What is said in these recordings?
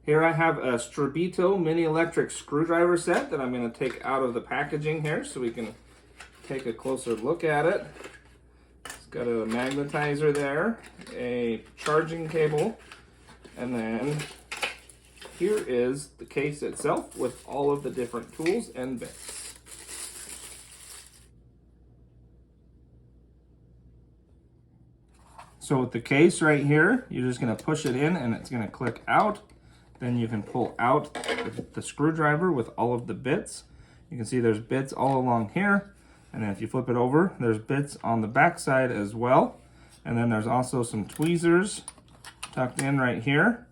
Here I have a STREBITO mini electric screwdriver set that I'm going to take out of the packaging here so we can take a closer look at it. It's got a magnetizer there, a charging cable, and then here is the case itself with all of the different tools and bits. So with the case right here, you're just going to push it in and it's going to click out. Then you can pull out the screwdriver with all of the bits. You can see there's bits all along here. And then if you flip it over, there's bits on the back side as well. And then there's also some tweezers tucked in right here,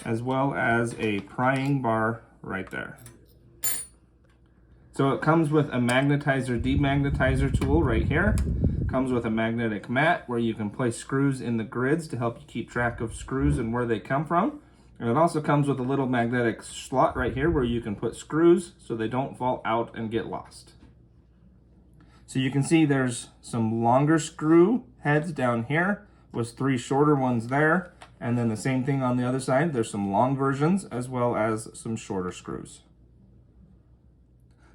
as well as a prying bar right there. So it comes with a magnetizer demagnetizer tool right here. Comes with a magnetic mat where you can place screws in the grids to help you keep track of screws and where they come from. And it also comes with a little magnetic slot right here where you can put screws so they don't fall out and get lost. So you can see there's some longer screw heads down here with 3 shorter ones there. And then the same thing on the other side. There's some long versions as well as some shorter screws.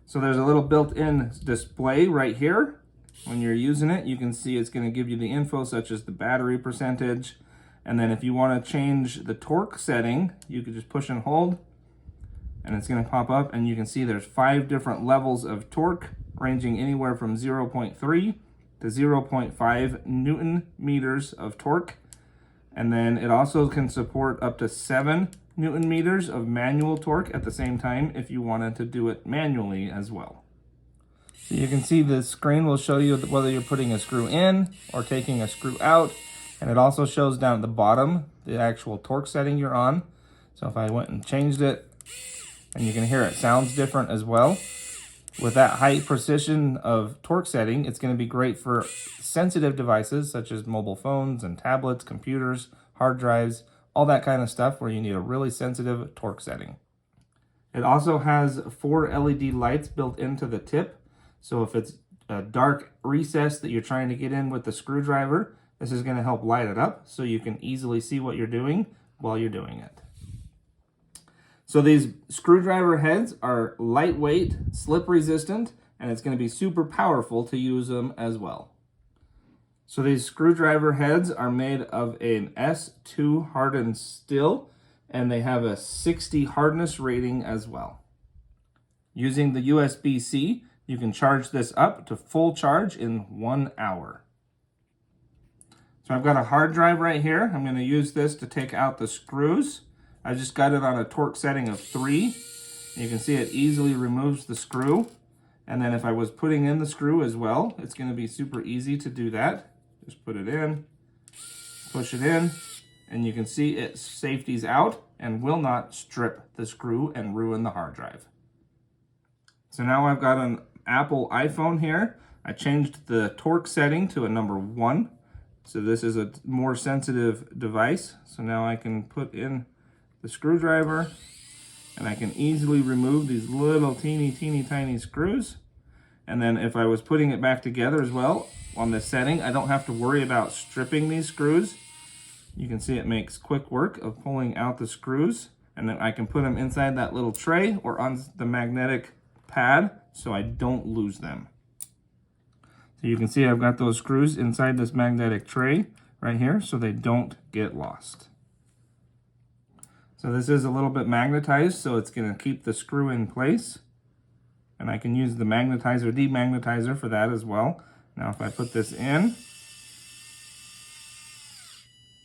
So there's a little built-in display right here. When you're using it, you can see it's going to give you the info such as the battery percentage. And then if you want to change the torque setting, you can just push and hold and it's going to pop up, and you can see there's 5 different levels of torque ranging anywhere from 0.3 to 0.5 Newton meters of torque. And then it also can support up to 7 Newton meters of manual torque at the same time if you wanted to do it manually as well. So you can see the screen will show you whether you're putting a screw in or taking a screw out. And it also shows down at the bottom the actual torque setting you're on. So if I went and changed it, and you can hear it sounds different as well. With that high precision of torque setting, it's going to be great for sensitive devices such as mobile phones and tablets, computers, hard drives, all that kind of stuff where you need a really sensitive torque setting. It also has 4 LED lights built into the tip. So if it's a dark recess that you're trying to get in with the screwdriver, this is going to help light it up so you can easily see what you're doing while you're doing it. So these screwdriver heads are lightweight, slip resistant, and it's going to be super powerful to use them as well. So these screwdriver heads are made of an S2 hardened steel, and they have a 60 hardness rating as well. Using the USB-C, you can charge this up to full charge in 1 hour. So I've got a hard drive right here. I'm going to use this to take out the screws. I just got it on a torque setting of 3. You can see it easily removes the screw. And then if I was putting in the screw as well, it's going to be super easy to do that. Just put it in, push it in, and you can see it safety's out and will not strip the screw and ruin the hard drive. So now I've got an Apple iPhone here. I changed the torque setting to a number 1. So this is a more sensitive device. So now I can put in the screwdriver and I can easily remove these little teeny tiny screws. And then if I was putting it back together as well on this setting, I don't have to worry about stripping these screws. You can see it makes quick work of pulling out the screws, and then I can put them inside that little tray or on the magnetic pad so I don't lose them. So you can see I've got those screws inside this magnetic tray right here so they don't get lost. So this is a little bit magnetized, so it's going to keep the screw in place. And I can use the magnetizer demagnetizer for that as well. Now if I put this in,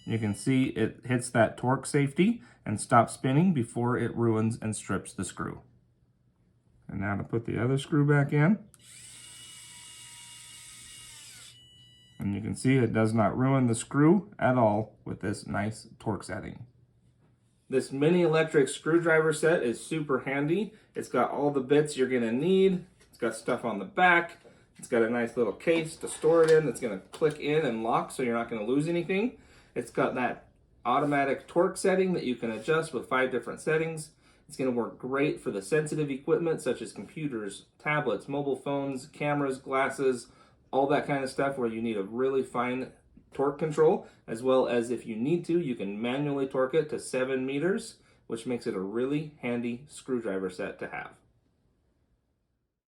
you can see it hits that torque safety and stops spinning before it ruins and strips the screw. And now to put the other screw back in. And you can see it does not ruin the screw at all with this nice torque setting. This mini electric screwdriver set is super handy. It's got all the bits you're gonna need. It's got stuff on the back. It's got a nice little case to store it in that's gonna click in and lock so you're not gonna lose anything. It's got that automatic torque setting that you can adjust with 5 different settings. It's gonna work great for the sensitive equipment such as computers, tablets, mobile phones, cameras, glasses, all that kind of stuff where you need a really fine torque control, as well as if you need to, you can manually torque it to 7 meters which makes it a really handy screwdriver set to have.